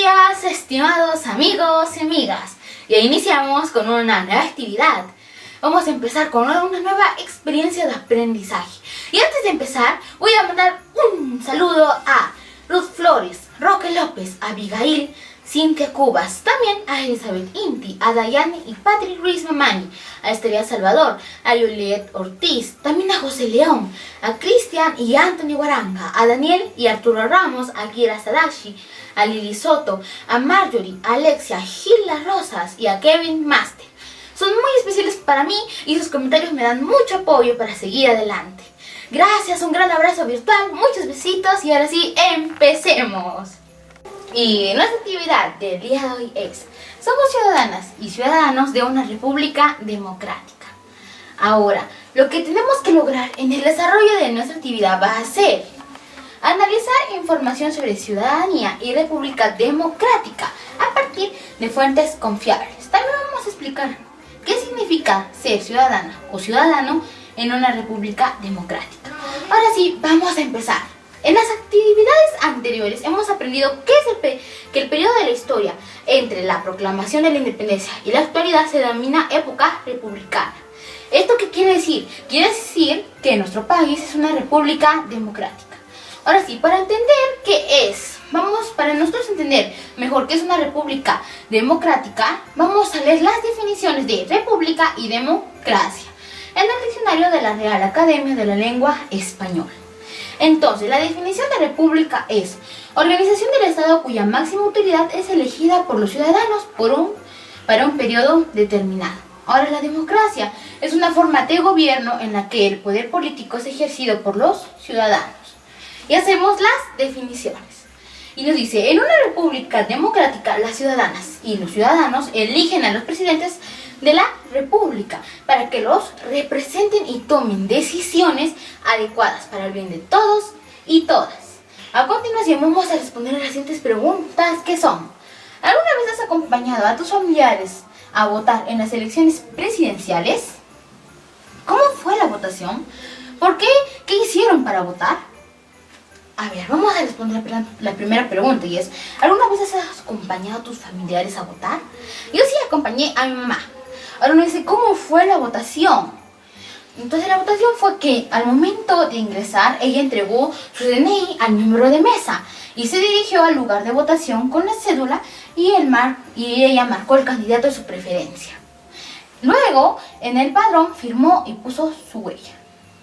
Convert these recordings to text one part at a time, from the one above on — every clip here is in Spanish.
días, estimados amigos y amigas. Ya iniciamos con una nueva actividad. Vamos a empezar con una nueva experiencia de aprendizaje. Y antes de empezar, voy a mandar un saludo a Ruth Flores, Roque López, Abigail, Cintia Cubas, también a Elizabeth Inti, a Dayane y Patrick Ruiz Mamani, a Estrella Salvador, a Juliet Ortiz, también a José León, a Cristian y Anthony Guaranga, a Daniel y Arturo Ramos, a Kira Sadashi, a Lili Soto, a Marjorie, a Alexia, Gilda Rosas y a Kevin Master. Son muy especiales para mí y sus comentarios me dan mucho apoyo para seguir adelante. Gracias, un gran abrazo virtual, muchos besitos y ahora sí, empecemos. Y nuestra actividad del día de hoy es: somos ciudadanas y ciudadanos de una república democrática. Ahora, lo que tenemos que lograr en el desarrollo de nuestra actividad va a ser analizar información sobre ciudadanía y república democrática a partir de fuentes confiables. También vamos a explicar qué significa ser ciudadana o ciudadano en una república democrática. Ahora sí, vamos a empezar. En las actividades anteriores hemos aprendido que el periodo de la historia entre la proclamación de la independencia y la actualidad se denomina época republicana. ¿Esto qué quiere decir? Quiere decir que nuestro país es una república democrática. Ahora sí, para nosotros entender mejor qué es una república democrática, vamos a leer las definiciones de república y democracia en el diccionario de la Real Academia de la Lengua Española. Entonces, la definición de república es organización del Estado cuya máxima utilidad es elegida por los ciudadanos para un periodo determinado. Ahora, la democracia es una forma de gobierno en la que el poder político es ejercido por los ciudadanos. Y hacemos las definiciones. Y nos dice: en una república democrática, las ciudadanas y los ciudadanos eligen a los presidentes de la república para que los representen y tomen decisiones adecuadas para el bien de todos y todas. A continuación vamos a responder a las siguientes preguntas, que son: ¿alguna vez has acompañado a tus familiares a votar en las elecciones presidenciales? ¿Cómo fue la votación? ¿Por qué? ¿Qué hicieron para votar? A ver, vamos a responder la primera pregunta, y es: ¿alguna vez has acompañado a tus familiares a votar? Yo sí acompañé a mi mamá. Ahora uno dice: ¿cómo fue la votación? Entonces la votación fue que al momento de ingresar, ella entregó su DNI al miembro de mesa y se dirigió al lugar de votación con la cédula y ella marcó el candidato de su preferencia. Luego, en el padrón firmó y puso su huella.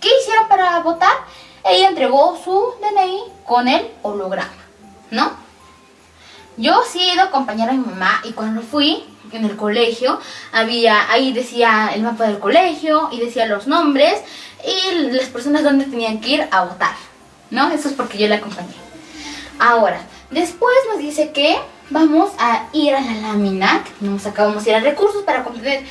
¿Qué hicieron para votar? Ella entregó su DNI con el holograma, ¿no? Yo sí he ido a acompañar a mi mamá, y cuando fui en el colegio, ahí decía el mapa del colegio y decía los nombres y las personas donde tenían que ir a votar, ¿no? Eso es porque yo la acompañé. Ahora, después nos dice que vamos a ir a la lámina, que tenemos acá, vamos a ir a recursos para comprender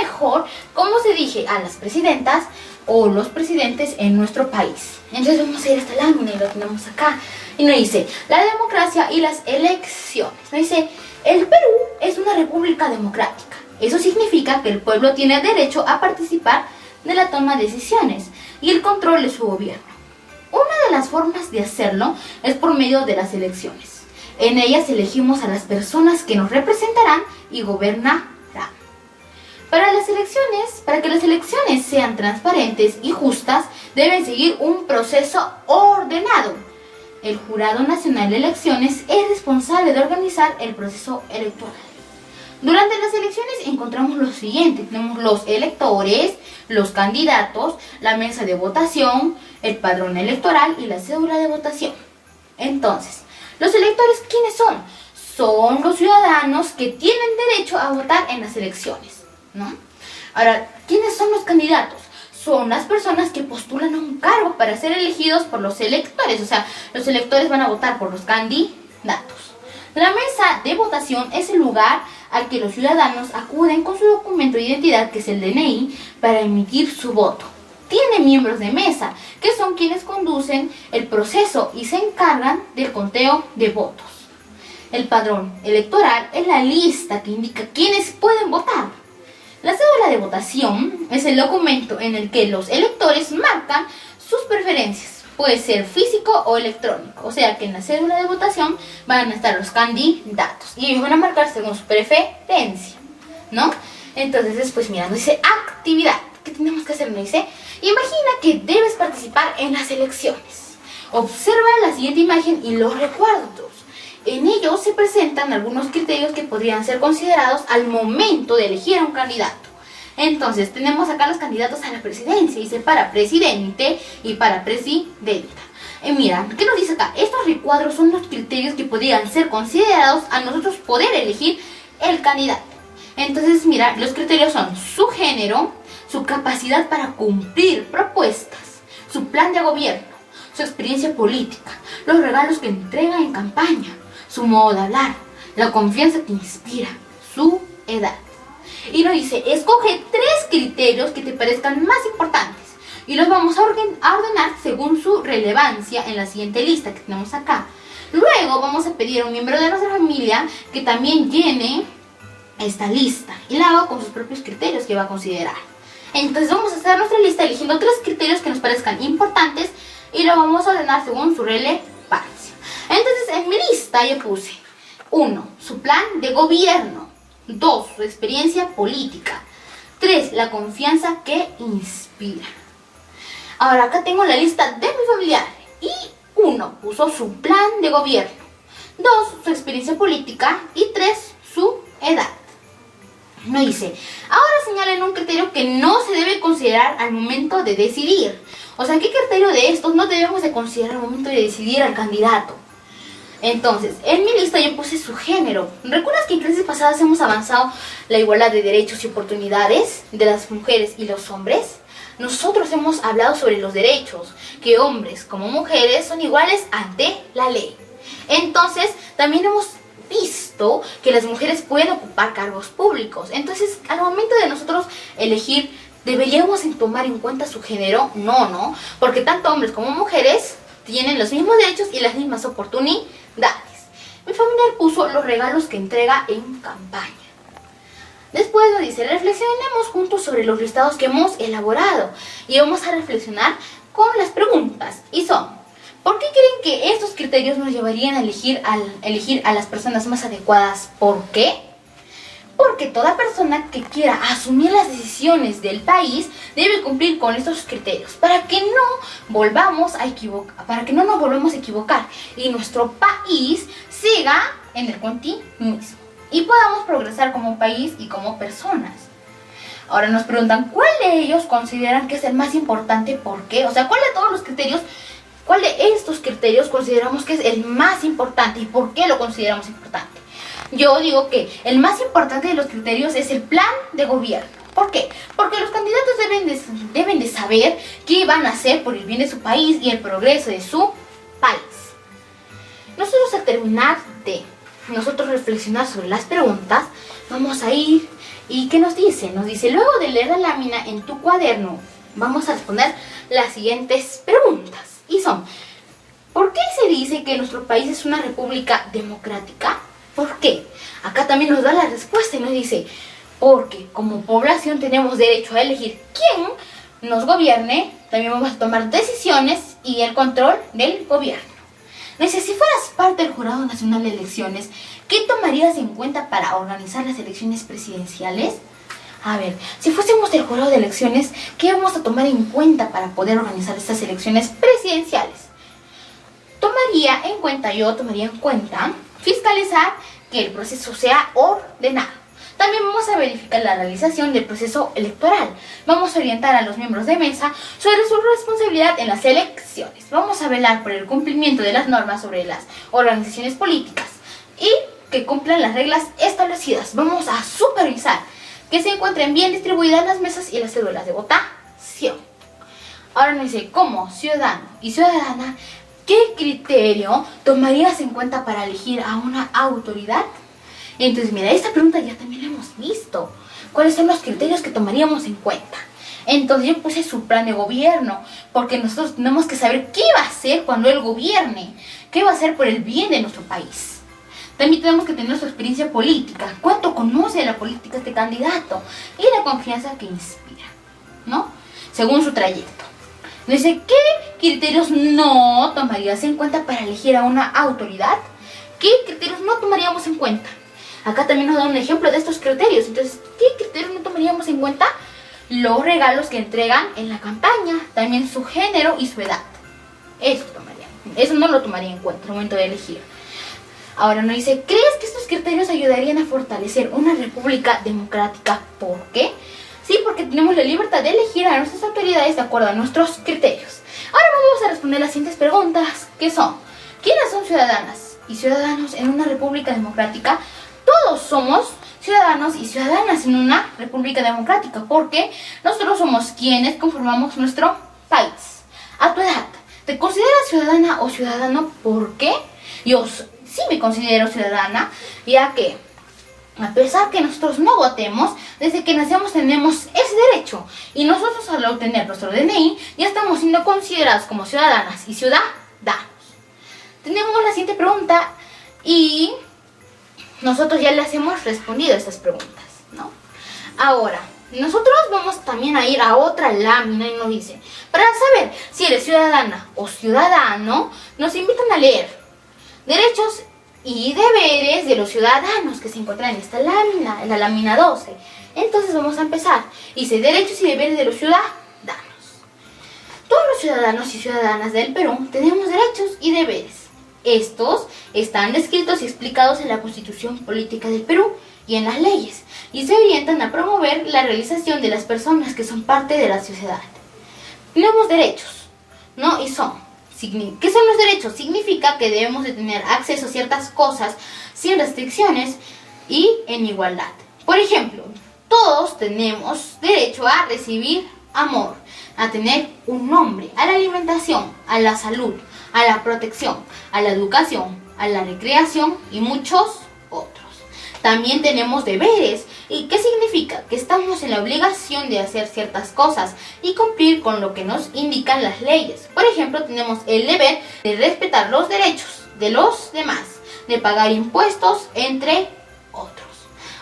mejor cómo se dirige a las presidentas o los presidentes en nuestro país. Entonces vamos a ir a esta lámina y lo tenemos acá. Y nos dice: la democracia y las elecciones. Nos dice: el Perú es una república democrática. Eso significa que el pueblo tiene derecho a participar de la toma de decisiones y el control de su gobierno. Una de las formas de hacerlo es por medio de las elecciones. En ellas elegimos a las personas que nos representarán y gobernarán. Para que las elecciones sean transparentes y justas, deben seguir un proceso ordenado. El Jurado Nacional de Elecciones es responsable de organizar el proceso electoral. Durante las elecciones encontramos lo siguiente: tenemos los electores, los candidatos, la mesa de votación, el padrón electoral y la cédula de votación. Entonces, ¿los electores quiénes son? Son los ciudadanos que tienen derecho a votar en las elecciones, ¿no? Ahora, ¿quiénes son los candidatos? Son las personas que postulan a un cargo para ser elegidos por los electores. O sea, los electores van a votar por los candidatos. La mesa de votación es el lugar al que los ciudadanos acuden con su documento de identidad, que es el DNI, para emitir su voto. Tiene miembros de mesa, que son quienes conducen el proceso y se encargan del conteo de votos. El padrón electoral es la lista que indica quiénes pueden votar. La cédula de votación es el documento en el que los electores marcan sus preferencias puede ser físico o electrónico, o sea que en la cédula de votación van a estar los candidatos y ellos van a marcar según su preferencia, ¿no? Entonces después, mira, nos dice actividad. ¿Qué tenemos que hacer? Nos dice, imagina que debes participar en las elecciones. Observa la siguiente imagen y los recuadros. En ellos se presentan algunos criterios que podrían ser considerados al momento de elegir a un candidato. Entonces, tenemos acá los candidatos a la presidencia. Dice para presidente y para presidenta. Mira, ¿qué nos dice acá? Estos recuadros son los criterios que podrían ser considerados a nosotros poder elegir el candidato. Entonces, mira, los criterios son su género, su capacidad para cumplir propuestas, su plan de gobierno, su experiencia política, los regalos que entrega en campaña, su modo de hablar, la confianza que inspira, su edad. Y nos dice, escoge 3 criterios que te parezcan más importantes y los vamos a ordenar según su relevancia en la siguiente lista que tenemos acá. Luego vamos a pedir a un miembro de nuestra familia que también llene esta lista y la haga con sus propios criterios que va a considerar. Entonces vamos a hacer nuestra lista eligiendo 3 criterios que nos parezcan importantes y lo vamos a ordenar según su relevancia. Entonces en mi lista yo puse 1. Su plan de gobierno. 2. Su experiencia política. 3. La confianza que inspira. Ahora acá tengo la lista de mi familiar y 1 puso su plan de gobierno. 2. Su experiencia política y 3. Su edad. No dice, ahora señalen un criterio que no se debe considerar al momento de decidir. O sea, ¿qué criterio de estos no debemos de considerar al momento de decidir al candidato? Entonces, en mi lista yo puse su género. ¿Recuerdas que en clases pasadas hemos avanzado la igualdad de derechos y oportunidades de las mujeres y los hombres? Nosotros hemos hablado sobre los derechos, que hombres como mujeres son iguales ante la ley. Entonces, también hemos visto que las mujeres pueden ocupar cargos públicos. Entonces, al momento de nosotros elegir, ¿deberíamos tomar en cuenta su género? No, porque tanto hombres como mujeres tienen los mismos derechos y las mismas oportunidades. Mi familiar puso los regalos que entrega en campaña. Después nos dice, reflexionemos juntos sobre los listados que hemos elaborado y vamos a reflexionar con las preguntas. Y son, ¿por qué creen que estos criterios nos llevarían a elegir a las personas más adecuadas? ¿Por qué? Porque toda persona que quiera asumir las decisiones del país debe cumplir con estos criterios para que no nos volvamos a equivocar y nuestro país siga en el continuismo y podamos progresar como país y como personas. Ahora nos preguntan, ¿cuál de ellos consideran que es el más importante? ¿Por qué? O sea, ¿cuál de todos los criterios, cuál de estos criterios consideramos que es el más importante y por qué lo consideramos importante? Yo digo que el más importante de los criterios es el plan de gobierno. ¿Por qué? Porque los candidatos deben de saber qué van a hacer por el bien de su país y el progreso de su país. Nosotros al terminar de reflexionar sobre las preguntas, vamos a ir y ¿qué nos dice? Nos dice, luego de leer la lámina en tu cuaderno, vamos a responder las siguientes preguntas. Y son, ¿por qué se dice que nuestro país es una república democrática? ¿Por qué? Acá también nos da la respuesta y nos dice, porque como población tenemos derecho a elegir quién nos gobierne, también vamos a tomar decisiones y el control del gobierno. Dice, si fueras parte del Jurado Nacional de Elecciones, ¿qué tomarías en cuenta para organizar las elecciones presidenciales? A ver, si fuésemos del Jurado de Elecciones, ¿qué vamos a tomar en cuenta para poder organizar estas elecciones presidenciales? Yo tomaría en cuenta fiscalizar que el proceso sea ordenado. También vamos a verificar la realización del proceso electoral. Vamos a orientar a los miembros de mesa sobre su responsabilidad en las elecciones. Vamos a velar por el cumplimiento de las normas sobre las organizaciones políticas y que cumplan las reglas establecidas. Vamos a supervisar que se encuentren bien distribuidas las mesas y las cédulas de votación. Ahora nos dice, como ciudadano y ciudadana, ¿qué criterio tomarías en cuenta para elegir a una autoridad? Entonces, mira, esta pregunta ya también la hemos visto. ¿Cuáles son los criterios que tomaríamos en cuenta? Entonces yo puse su plan de gobierno, porque nosotros tenemos que saber qué va a hacer cuando él gobierne, qué va a hacer por el bien de nuestro país. También tenemos que tener su experiencia política, cuánto conoce de la política este candidato y la confianza que inspira, ¿no? Según su trayecto. Dice, ¿qué criterios no tomarías en cuenta para elegir a una autoridad? ¿Qué criterios no tomaríamos en cuenta? Acá también nos da un ejemplo de estos criterios. Entonces, ¿qué criterios no tomaríamos en cuenta? Los regalos que entregan en la campaña, también su género y su edad. Eso no lo tomaría en cuenta al momento de elegir. Ahora nos dice, ¿crees que estos criterios ayudarían a fortalecer una república democrática? ¿Por qué? Sí, porque tenemos la libertad de elegir a nuestras autoridades de acuerdo a nuestros criterios. Ahora vamos a responder las siguientes preguntas, que son, ¿quiénes son ciudadanas y ciudadanos en una república democrática? Todos somos ciudadanos y ciudadanas en una república democrática, porque nosotros somos quienes conformamos nuestro país. A tu edad, ¿te consideras ciudadana o ciudadano? ¿Por qué? Yo sí me considero ciudadana, ya que a pesar que nosotros no votemos, desde que nacemos tenemos ese derecho. Y nosotros al obtener nuestro DNI ya estamos siendo considerados como ciudadanas y ciudadanos. Tenemos la siguiente pregunta y nosotros ya les hemos respondido a estas preguntas, ¿no? Ahora, nosotros vamos también a ir a otra lámina y nos dice, para saber si eres ciudadana o ciudadano, nos invitan a leer derechos y deberes de los ciudadanos que se encuentran en esta lámina, en la lámina 12. Entonces vamos a empezar. Dice, derechos y deberes de los ciudadanos. Todos los ciudadanos y ciudadanas del Perú tenemos derechos y deberes. Estos están descritos y explicados en la Constitución Política del Perú y en las leyes, y se orientan a promover la realización de las personas que son parte de la sociedad. Tenemos derechos, ¿no? Y son. ¿Qué son los derechos? Significa que debemos de tener acceso a ciertas cosas sin restricciones y en igualdad. Por ejemplo, todos tenemos derecho a recibir amor, a tener un nombre, a la alimentación, a la salud, a la protección, a la educación, a la recreación y muchos otros. También tenemos deberes. ¿Y qué significa? Que estamos en la obligación de hacer ciertas cosas y cumplir con lo que nos indican las leyes. Por ejemplo, tenemos el deber de respetar los derechos de los demás, de pagar impuestos, entre otros.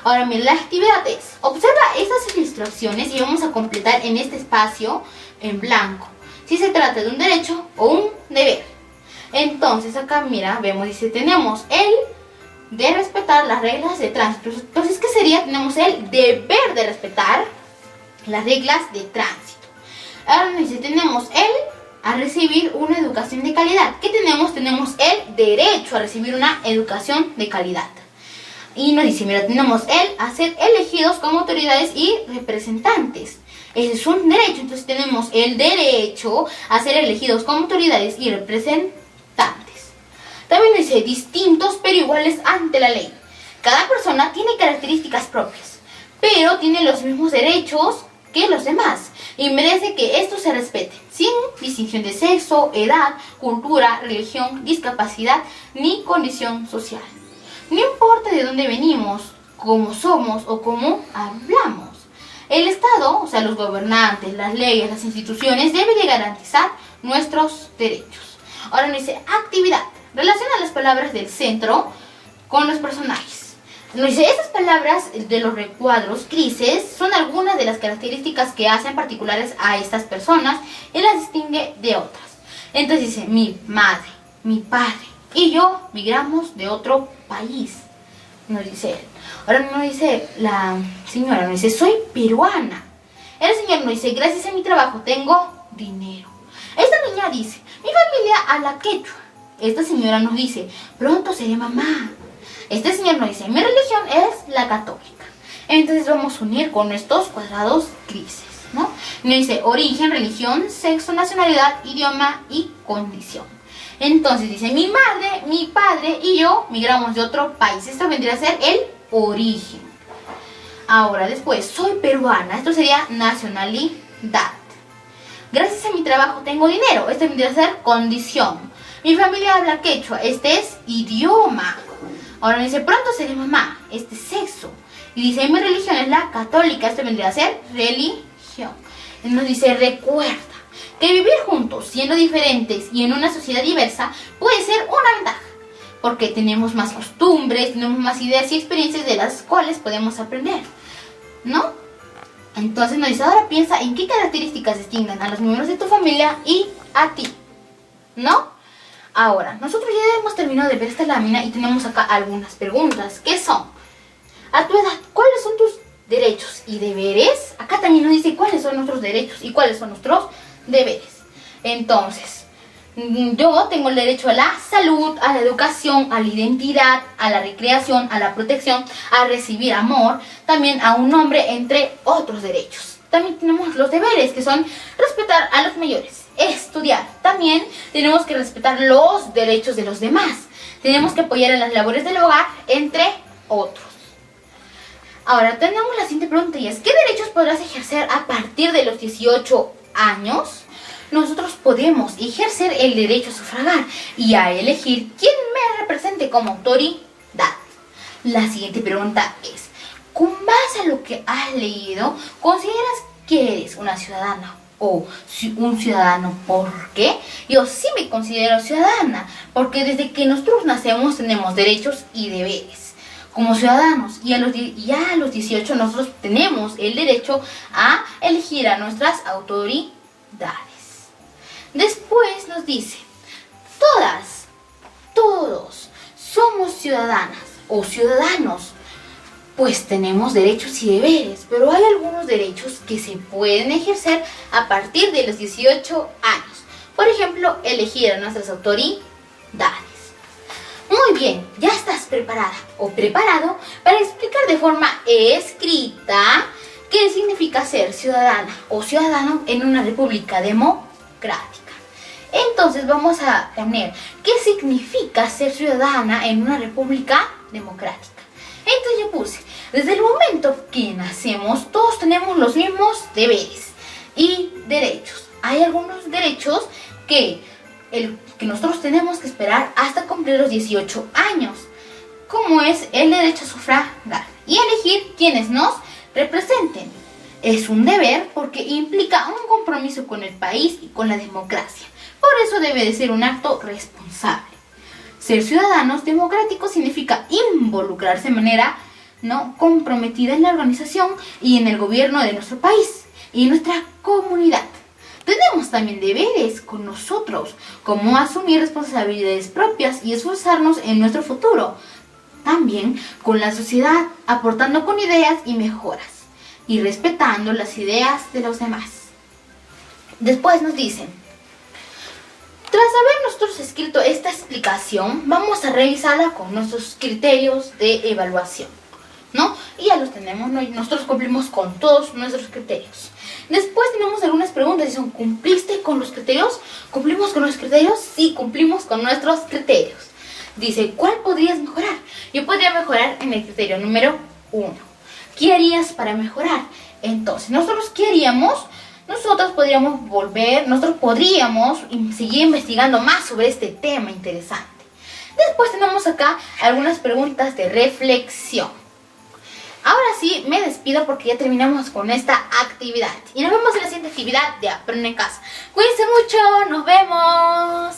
Ahora, mira, la actividad es, observa estas instrucciones y vamos a completar en este espacio en blanco si se trata de un derecho o un deber. Entonces, acá, mira, vemos, dice, tenemos el de respetar las reglas de tránsito. Entonces, ¿qué sería? Tenemos el deber de respetar las reglas de tránsito. Ahora nos dice, tenemos el a recibir una educación de calidad. ¿Qué tenemos? Tenemos el derecho a recibir una educación de calidad. Y nos dice, mira, tenemos el a ser elegidos como autoridades y representantes. Ese es un derecho. Entonces tenemos el derecho a ser elegidos como autoridades y representantes. También dice, distintos pero iguales ante la ley. Cada persona tiene características propias, pero tiene los mismos derechos que los demás y merece que estos se respeten, sin distinción de sexo, edad, cultura, religión, discapacidad ni condición social. No importa de dónde venimos, cómo somos o cómo hablamos. El Estado, o sea, los gobernantes, las leyes, las instituciones deben de garantizar nuestros derechos. Ahora nos dice, actividad. Relaciona las palabras del centro con los personajes. Nos dice, estas palabras de los recuadros grises son algunas de las características que hacen particulares a estas personas y las distingue de otras. Entonces dice, mi madre, mi padre y yo migramos de otro país, nos dice él. Ahora nos dice la señora, nos dice, soy peruana. El señor nos dice, gracias a mi trabajo tengo dinero. Esta niña dice, mi familia habla quechua. Esta señora nos dice, pronto seré mamá. Este señor nos dice, mi religión es la católica. Entonces vamos a unir con estos cuadrados grises, ¿no? Nos dice, origen, religión, sexo, nacionalidad, idioma y condición. Entonces dice, mi madre, mi padre y yo migramos de otro país. Esto vendría a ser el origen. Ahora después, soy peruana. Esto sería nacionalidad. Gracias a mi trabajo tengo dinero. Este vendría a ser condición. Mi familia habla quechua. Este es idioma. Ahora me dice, pronto seré mamá. Este es sexo. Y dice, mi religión es la católica. Este vendría a ser religión. Y nos dice, recuerda que vivir juntos, siendo diferentes y en una sociedad diversa, puede ser una ventaja. Porque tenemos más costumbres, tenemos más ideas y experiencias de las cuales podemos aprender, ¿no? Entonces nos dice, ahora piensa en qué características distinguen a los miembros de tu familia y a ti. ¿no? Ahora, nosotros ya hemos terminado de ver esta lámina y tenemos acá algunas preguntas. ¿Qué son? A tu edad, ¿cuáles son tus derechos y deberes? Acá también nos dice cuáles son nuestros derechos y cuáles son nuestros deberes. Entonces, yo tengo el derecho a la salud, a la educación, a la identidad, a la recreación, a la protección, a recibir amor, también a un nombre, entre otros derechos. También tenemos los deberes, que son respetar a los mayores, estudiar. También tenemos que respetar los derechos de los demás. Tenemos que apoyar en las labores del hogar, entre otros. Ahora tenemos la siguiente pregunta y es: ¿qué derechos podrás ejercer a partir de los 18 años? Nosotros podemos ejercer el derecho a sufragar y a elegir quién me represente como autoridad. La siguiente pregunta es: con base a lo que has leído, ¿consideras que eres una ciudadana o un ciudadano? ¿Por qué? Yo sí me considero ciudadana, porque desde que nosotros nacemos tenemos derechos y deberes como ciudadanos, y ya a los 18 nosotros tenemos el derecho a elegir a nuestras autoridades. Después nos dice: todos somos ciudadanas o ciudadanos, pues tenemos derechos y deberes, pero hay algunos derechos que se pueden ejercer a partir de los 18 años. Por ejemplo, elegir a nuestras autoridades. Muy bien, ya estás preparada o preparado para explicar de forma escrita qué significa ser ciudadana o ciudadano en una república democrática. Entonces vamos a poner qué significa ser ciudadana en una república democrática. Entonces yo puse: desde el momento que nacemos todos tenemos los mismos deberes y derechos. Hay algunos derechos que nosotros tenemos que esperar hasta cumplir los 18 años, como es el derecho a sufragar y elegir quienes nos representen. Es un deber porque implica un compromiso con el país y con la democracia. Por eso debe de ser un acto responsable. Ser ciudadanos democráticos significa involucrarse de manera comprometida en la organización y en el gobierno de nuestro país y nuestra comunidad. Tenemos también deberes con nosotros, como asumir responsabilidades propias y esforzarnos en nuestro futuro. También con la sociedad, aportando con ideas y mejoras y respetando las ideas de los demás. Después nos dicen: tras haber nosotros escrito esta explicación, vamos a revisarla con nuestros criterios de evaluación, ¿no? Y ya los tenemos, ¿no? Y nosotros cumplimos con todos nuestros criterios. Después tenemos algunas preguntas. Dicen: ¿cumpliste con los criterios? ¿Cumplimos con los criterios? Sí, cumplimos con nuestros criterios. Dice: ¿cuál podrías mejorar? Yo podría mejorar en el criterio número 1. ¿Qué harías para mejorar? Entonces, nosotros podríamos seguir investigando más sobre este tema interesante. Después tenemos acá algunas preguntas de reflexión. Ahora sí, me despido porque ya terminamos con esta actividad. Y nos vemos en la siguiente actividad de Aprende en Casa. Cuídense mucho, nos vemos.